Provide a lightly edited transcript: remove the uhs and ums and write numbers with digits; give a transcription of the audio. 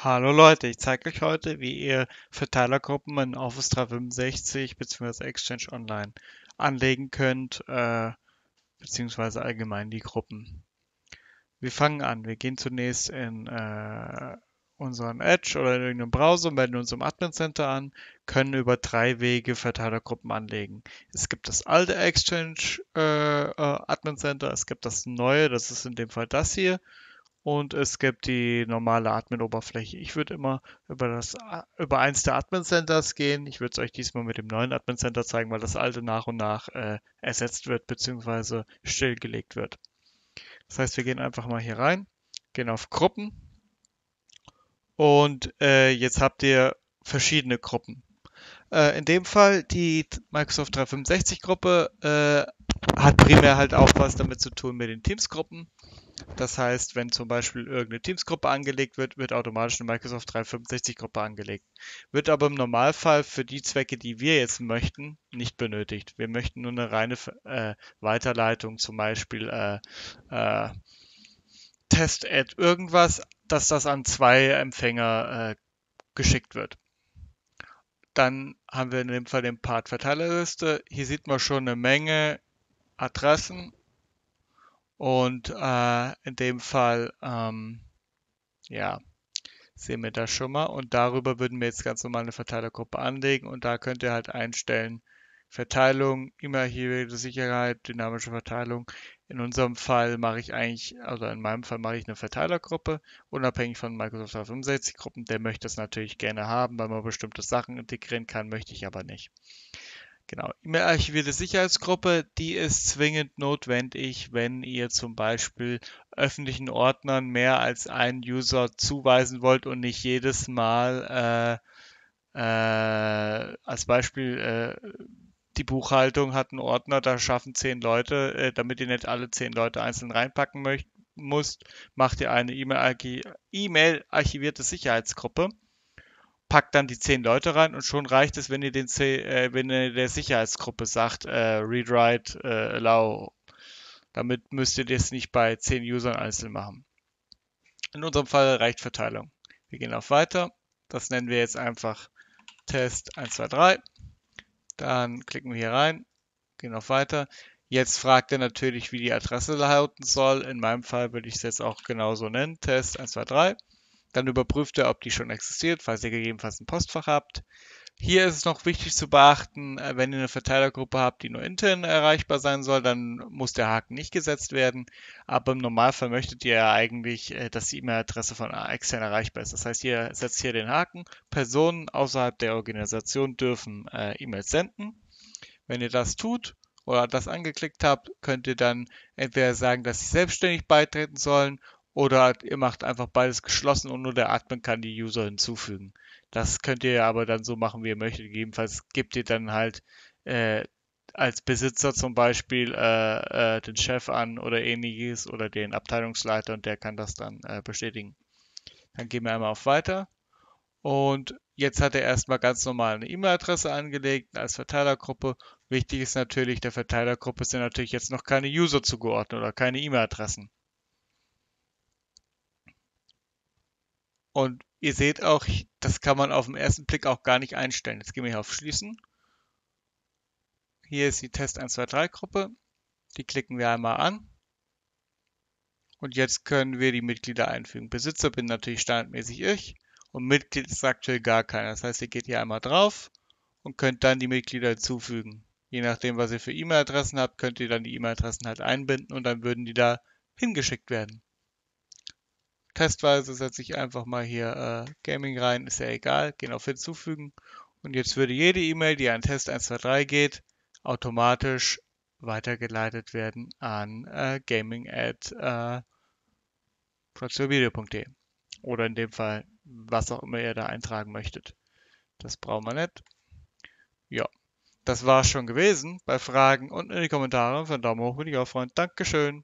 Hallo Leute, ich zeige euch heute, wie ihr Verteilergruppen in Office 365 bzw. Exchange Online anlegen könnt, beziehungsweise allgemein die Gruppen. Wir fangen an. Wir gehen zunächst in unseren Edge oder in irgendeinem Browser, melden uns im Admin Center an, können über 3 Wege Verteilergruppen anlegen. Es gibt das alte Exchange Admin Center, es gibt das neue, das ist in dem Fall das hier. Und es gibt die normale Admin-Oberfläche. Ich würde immer über eins der Admin-Centers gehen. Ich würde es euch diesmal mit dem neuen Admin-Center zeigen, weil das alte nach und nach ersetzt wird bzw. stillgelegt wird. Das heißt, wir gehen einfach mal hier rein, gehen auf Gruppen und jetzt habt ihr verschiedene Gruppen. In dem Fall die Microsoft 365 Gruppe hat primär halt auch was damit zu tun mit den Teams-Gruppen. Das heißt, wenn zum Beispiel irgendeine Teams-Gruppe angelegt wird, wird automatisch eine Microsoft 365-Gruppe angelegt. Wird aber im Normalfall für die Zwecke, die wir jetzt möchten, nicht benötigt. Wir möchten nur eine reine Weiterleitung, zum Beispiel Test-Add irgendwas, dass das an 2 Empfänger geschickt wird. Dann haben wir in dem Fall den Part Verteilerliste. Hier sieht man schon eine Menge Adressen und in dem Fall ja, sehen wir das schon mal. Und darüber würden wir jetzt ganz normal eine Verteilergruppe anlegen. Und da könnt ihr halt einstellen, Verteilung, E-Mail-Archive, Sicherheit, dynamische Verteilung. In unserem Fall mache ich eigentlich, also in meinem Fall mache ich eine Verteilergruppe, unabhängig von Microsoft 365 Gruppen. Der möchte das natürlich gerne haben, weil man bestimmte Sachen integrieren kann, möchte ich aber nicht. Genau. E-Mail-archivierte Sicherheitsgruppe, die ist zwingend notwendig, wenn ihr zum Beispiel öffentlichen Ordnern mehr als einen User zuweisen wollt und nicht jedes Mal als Beispiel die Buchhaltung hat einen Ordner, da schaffen 10 Leute, damit ihr nicht alle 10 Leute einzeln reinpacken müsst, macht ihr eine E-Mail-archivierte Sicherheitsgruppe, packt dann die 10 Leute rein und schon reicht es, wenn ihr, wenn ihr der Sicherheitsgruppe sagt, read, write, allow. Damit müsst ihr das nicht bei 10 Usern einzeln machen. In unserem Fall reicht Verteilung. Wir gehen auf Weiter. Das nennen wir jetzt einfach Test 1, 2, 3. Dann klicken wir hier rein, gehen auf Weiter. Jetzt fragt er natürlich, wie die Adresse lauten soll. In meinem Fall würde ich es jetzt auch genauso nennen, Test 1, 2, 3. Dann überprüft er, ob die schon existiert, falls ihr gegebenenfalls ein Postfach habt. Hier ist es noch wichtig zu beachten, wenn ihr eine Verteilergruppe habt, die nur intern erreichbar sein soll, dann muss der Haken nicht gesetzt werden. Aber im Normalfall möchtet ihr ja eigentlich, dass die E-Mail-Adresse von extern erreichbar ist. Das heißt, ihr setzt hier den Haken. Personen außerhalb der Organisation dürfen E-Mails senden. Wenn ihr das tut oder das angeklickt habt, könnt ihr dann entweder sagen, dass sie selbstständig beitreten sollen oder ihr macht einfach beides geschlossen und nur der Admin kann die User hinzufügen. Das könnt ihr aber dann so machen, wie ihr möchtet. Gegebenenfalls gebt ihr dann halt äh, als Besitzer zum Beispiel den Chef an oder ähnliches oder den Abteilungsleiter und der kann das dann bestätigen. Dann gehen wir einmal auf Weiter und jetzt hat er erstmal ganz normal eine E-Mail-Adresse angelegt als Verteilergruppe. Wichtig ist natürlich, der Verteilergruppe sind natürlich jetzt noch keine User zugeordnet oder keine E-Mail-Adressen. Und ihr seht auch, das kann man auf den ersten Blick auch gar nicht einstellen. Jetzt gehen wir hier auf Schließen. Hier ist die Test 123 Gruppe. Die klicken wir einmal an. Und jetzt können wir die Mitglieder einfügen. Besitzer bin natürlich standardmäßig ich und Mitglied ist aktuell gar keiner. Das heißt, ihr geht hier einmal drauf und könnt dann die Mitglieder hinzufügen. Je nachdem, was ihr für E-Mail-Adressen habt, könnt ihr dann die E-Mail-Adressen halt einbinden und dann würden die da hingeschickt werden. Testweise setze ich einfach mal hier Gaming rein, ist ja egal, gehen auf Hinzufügen und jetzt würde jede E-Mail, die an Test 123 geht, automatisch weitergeleitet werden an gaming@proximovideo.de oder in dem Fall, was auch immer ihr da eintragen möchtet. Das brauchen wir nicht. Ja, das war's schon gewesen. Bei Fragen unten in die Kommentare. Für einen Daumen hoch würde ich auch freuen. Dankeschön.